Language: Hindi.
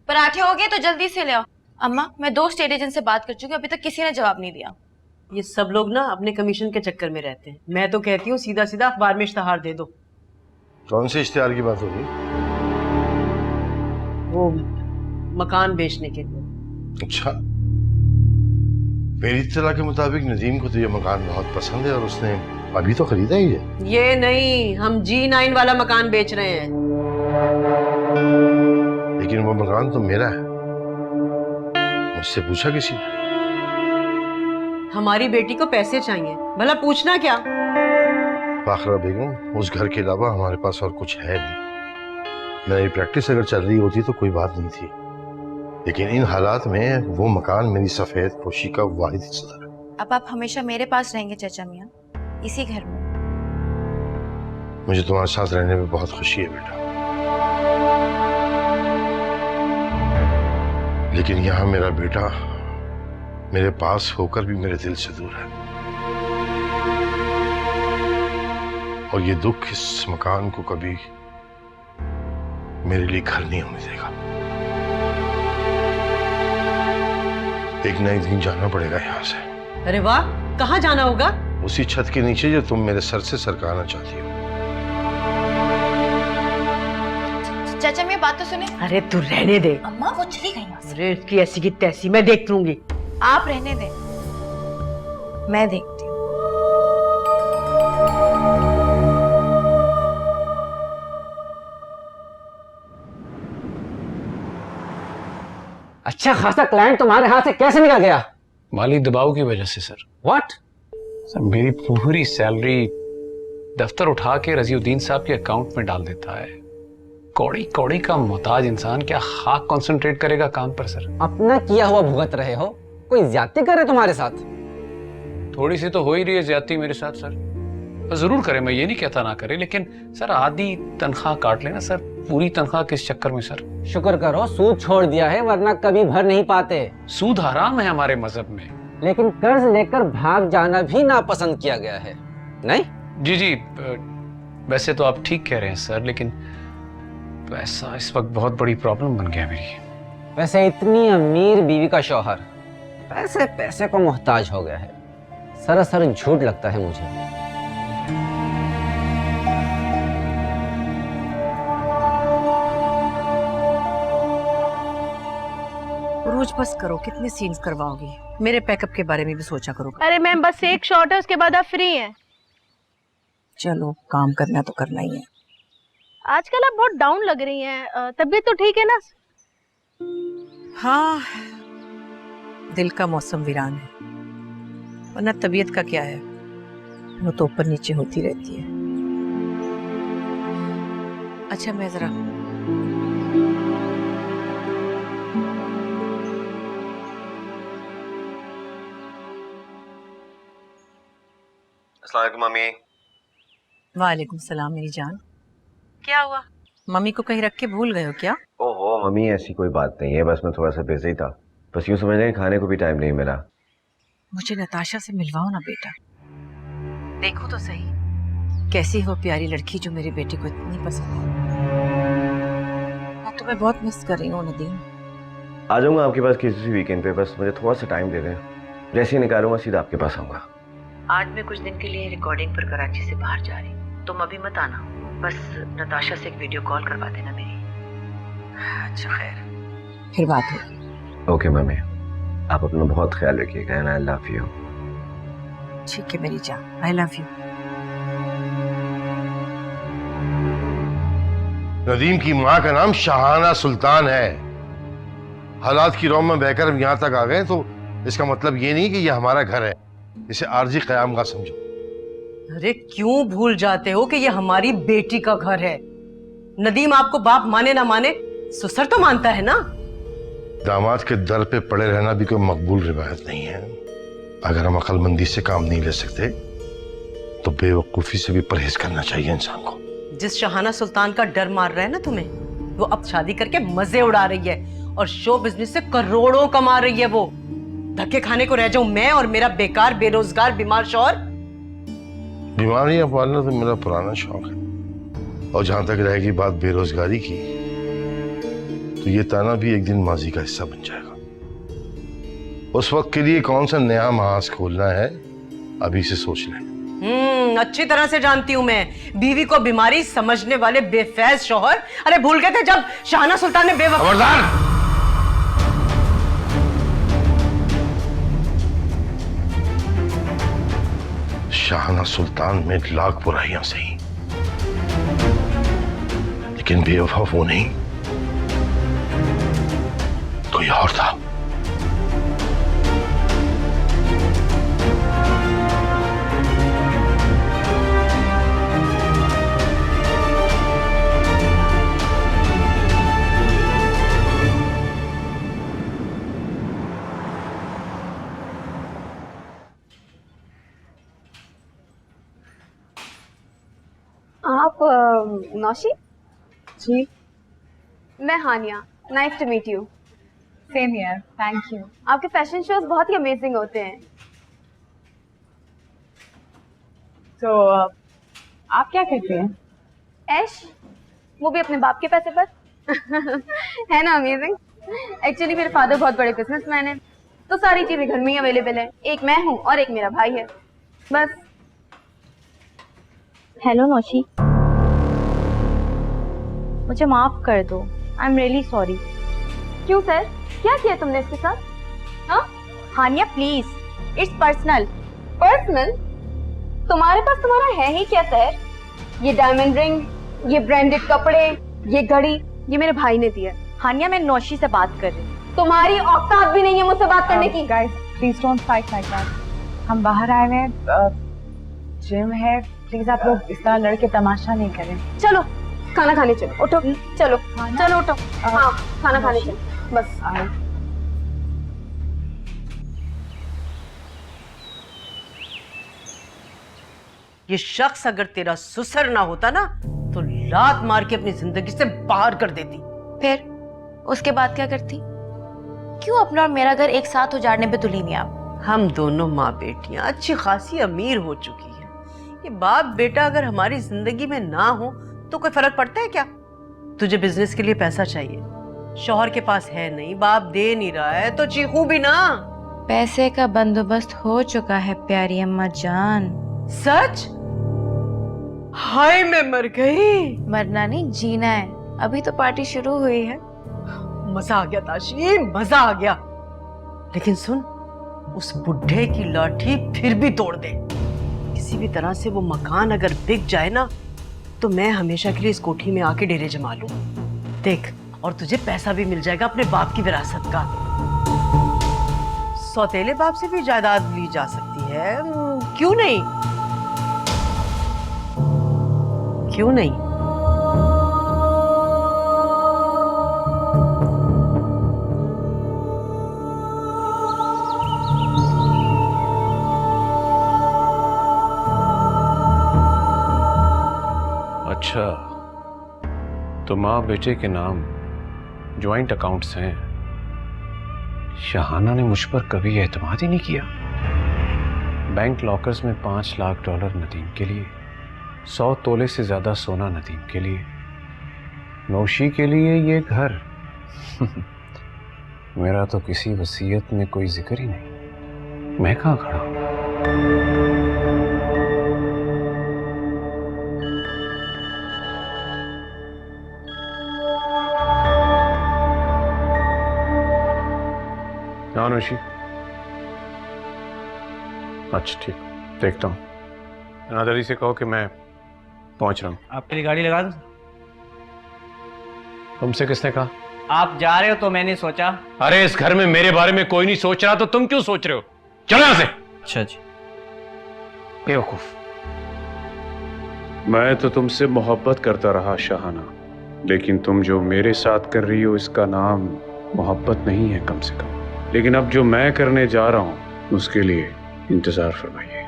पराठे हो गए तो जल्दी से ले आओ। अम्मा, मैं 2 स्टेट एजेंट से बात कर चुकी हूँ, अभी तक किसी ने जवाब नहीं दिया। ये सब लोग ना अपने कमीशन के चक्कर में रहते हैं। मैं तो कहती हूँ सीधा सीधा अखबार में इश्तेहार दे दो। कौन से इश्तेहार की बात होगी? वो मकान बेचने के लिए। अच्छा, मेरी इत्तला के मुताबिक नदीम को तो ये मकान बहुत पसंद है और उसने अभी तो खरीदा ही है। ये नहीं, हम G9 वाला मकान बेच रहे हैं। लेकिन वो मकान तो मेरा है, मुझसे पूछा किसी ने? हमारी बेटी को पैसे चाहिए, भला पूछना क्या? फाखरा बेगम, उस घर के अलावा हमारे पास और कुछ है नहीं। मेरी प्रैक्टिस अगर चल रही होती तो कोई बात नहीं थी, लेकिन इन हालात में वो मकान मेरी सफेद पोशी का वाहिद हिस्सा है। अब आप हमेशा मेरे पास रहेंगे चाचा मियाँ, इसी घर में। मुझे तुम्हारे साथ रहने में बहुत खुशी है बेटा, लेकिन यहाँ मेरा बेटा मेरे पास होकर भी मेरे दिल से दूर है, और ये दुख इस मकान को कभी मेरे लिए घर नहीं होने देगा। एक ना एक दिन जाना पड़ेगा यहाँ से। अरे वाह, कहाँ जाना होगा? उसी छत के नीचे जो तुम मेरे सर से सरकाना चाहती हो। चाचा मियाँ, बात तो सुने। अरे तू रहने दे। अम्मा, वो चली गई यहाँ से। अरे इसकी ऐसी की तैसी मैं देख लूंगी। आप रहने दें, मैं देखती हूँ। अच्छा खासा क्लाइंट तुम्हारे हाथ से कैसे निकल गया? माली दबाव की वजह से सर। व्हाट? सर मेरी पूरी सैलरी दफ्तर उठा के रजीउद्दीन साहब के अकाउंट में डाल देता है। कौड़ी कौड़ी का मोहताज इंसान क्या खाक कंसंट्रेट करेगा काम पर सर? अपना किया हुआ भुगत रहे हो, कोई ज्यादती करे तुम्हारे साथ? थोड़ी सी तो हो ही रही है ज्यादती मेरे साथ सर। जरूर करे, मैं ये नहीं कहता ना करे, लेकिन सर आधी तनख्वाह काट लेना सर, पूरी तनख्वाह किस चक्कर में सर? शुक्र करो सूद छोड़ दिया है, वरना कभी भर नहीं पाते। सूद हराम है हमारे मजहब में। लेकिन कर्ज लेकर भाग जाना भी नापसंद किया गया है, नहीं? जी जी, वैसे तो आप ठीक कह रहे हैं सर, लेकिन पैसा इस वक्त बहुत बड़ी प्रॉब्लम बन गया मेरी। वैसे इतनी अमीर बीवी का शौहर पैसे पैसे को मोहताज हो गया है, सरासर झूठ लगता है मुझे। रोज बस करो, कितने सीन्स करवाओगी? मेरे पैकअप के बारे में भी सोचा करो। अरे मैम, बस एक शॉट है, उसके बाद आप फ्री हैं। चलो, काम करना तो करना ही है। आजकल आप बहुत डाउन लग रही हैं, तबीयत तो ठीक है ना? हाँ, दिल का मौसम वीरान है, वरना तबीयत का क्या है, वो तो ऊपर नीचे होती रहती है। अच्छा, मैं जरा अस्सलाम वालेकुम मम्मी। वालेकुम सलाम मेरी जान। क्या हुआ, मम्मी को कहीं रख के भूल गए हो क्या? ओहो मम्मी, ऐसी कोई बात नहीं है, बस मैं थोड़ा सा बिजी था। बस यूं समझ लें, खाने को भी टाइम नहीं मिला। मुझे नताशा से मिलवाओ ना बेटा, देखो तो सही कैसी वो प्यारी लड़की जो मेरे बेटे को इतनी पसंद है। मैं तुम्हें बहुत मिस कर रही हूँ नदीम। आ जाऊंगा आपके पास किसी वीकेंड पे, बस मुझे थोड़ा सा टाइम दे दें। जैसे ही निकालूंगा सीधा आपके पास आऊंगा। आज मैं कुछ दिन के लिए रिकॉर्डिंग पर कराची से बाहर जा रही हूँ, तुम अभी मत आना, बस नताशा से एक वीडियो कॉल करवा देना मेरी। अच्छा खैर, फिर बात होगी। ओके मम्मी, आप अपना बहुत ख्याल रखिएगा एंड आई लव यू। ठीक है मेरी जान, आई लव यू। नदीम की माँ का नाम शाहाना सुल्तान है। हालात की रौम में बहकर हम यहाँ तक आ गए तो इसका मतलब ये नहीं कि ये हमारा घर है, इसे आरजी क़याम का समझो। अरे क्यों भूल जाते हो कि ये हमारी बेटी का घर है? नदीम आपको बाप माने ना माने, ससुर तो मानता है ना। दामाद के दर पे पड़े रहना भी कोई मकबूल रिवायत नहीं है। अगर हम अक्लमंदी से काम नहीं ले सकते तो बेवकूफी से भी परहेज करना चाहिए इंसान को। जिस शहाना सुल्तान का डर मार रहा है ना तुम्हें, वो अब शादी करके मजे उड़ा रही है और शो बिजनेस से करोड़ों कमा रही है। वो धक्के खाने को रह जाऊं मैं और मेरा बेकार बेरोजगार बीमार शौहर। बीमारियां पालना तो मेरा पुराना शौक है, और जहां तक रहेगी बात बेरोजगारी की, तो ये ताना भी एक दिन माजी का हिस्सा बन जाएगा। उस वक्त के लिए कौन सा नया महाज खोलना है अभी से सोच लें। अच्छी तरह से जानती हूँ मैं। बीवी को बीमारी समझने वाले बेफैज शौहर। अरे भूल गए थे जब शाहना सुल्तान ने खबरदार! शाहना सुल्तान में लाख बुराइयां सही, लेकिन बेवफा वो नहीं, कोई और था। आप नौशी? जी। मैं Haniya. Nice to meet you. Same here, thank you. आपके फैशन शोज बहुत ही अमेजिंग होते हैं। तो आप क्या कहते हैं? ऐश, वो भी अपने बाप के पैसे पर। है ना अमेजिंग? एक्चुअली मेरे फादर बहुत बड़े बिजनेसमैन हैं, तो सारी चीजें घर में ही अवेलेबल है। एक मैं हूँ और एक मेरा भाई है, बस। हेलो नौशी, मुझे माफ कर दो। I am really sorry. क्यों सर, क्या किया तुमने इसके साथ? हाँ हानिया प्लीज, इट्स पर्सनल। पर्सनल? तुम्हारे पास तुम्हारा है ही क्या सर? ये डायमंड रिंग, ये ब्रांडेड कपड़े, ये घड़ी, ये मेरे भाई ने दिया। हानिया मैं नौशी से बात कर रही हूँ। तुम्हारी औकात भी नहीं है मुझसे बात करने की। Guys please don't fight like that. हम बाहर आए हैं, जिम है, प्लीज आप लोग इस तरह लड़के तमाशा नहीं करें। चलो खाना खाने चलो, उठो चलो। चलो उठो। हाँ खाना खाने चलो बस। ये शख्स अगर तेरा सुसर ना होता ना तो लात मार के अपनी जिंदगी से बाहर कर देती। फिर उसके बाद क्या करती? क्यों अपना और मेरा घर एक साथ उजाड़ने पे तुली नहीं आप? हम दोनों माँ बेटियां अच्छी खासी अमीर हो चुकी है। ये बाप बेटा अगर हमारी जिंदगी में ना हो तो कोई फर्क पड़ता है क्या? तुझे बिजनेस के लिए पैसा चाहिए, शौहर के पास है नहीं, बाप दे नहीं रहा है, तो चीखू भी ना। पैसे का बंदोबस्त हो चुका है प्यारी अम्मा जान। सच? हाय मैं मर गई। मरना नहीं, जीना है। अभी तो पार्टी शुरू हुई है। मजा आ गया ताशी, मजा आ गया। लेकिन सुन, उस बुढ़े की लाठी फिर भी तोड़ दे। किसी भी तरह से वो मकान अगर बिक जाए ना तो मैं हमेशा के लिए इस कोठी में आके डेरे जमा लूं। देख, और तुझे पैसा भी मिल जाएगा अपने बाप की विरासत का। सौतेले बाप से भी जायदाद ली जा सकती है, क्यों नहीं? क्यों नहीं? अच्छा, तो माँ बेटे के नाम ज्वाइंट अकाउंट्स हैं। शाहाना ने मुझ पर कभी एतमाद ही नहीं किया। बैंक लॉकर्स में $5 लाख नदीम के लिए, 100 तोले से ज्यादा सोना नदीम के लिए, नौशी के लिए ये घर। मेरा तो किसी वसीयत में कोई जिक्र ही नहीं। मैं कहाँ खड़ा हूं? नौशी, अच्छा ठीक, देखता हूँ। नादरी से कहो कि मैं पहुंच रहा हूँ। आपके लिए गाड़ी लगा दूं? तुमसे किसने कहा? आप जा रहे हो तो मैंने सोचा। अरे इस घर में मेरे बारे में कोई नहीं सोच रहा, तो तुम क्यों सोच रहे हो? चलो यहां से। अच्छा जी। बेवकूफ। मैं तो तुमसे मोहब्बत करता रहा शाहाना, लेकिन तुम जो मेरे साथ कर रही हो इसका नाम मोहब्बत नहीं है कम से कम। लेकिन अब जो मैं करने जा रहा हूं उसके लिए इंतजार फरमाइए।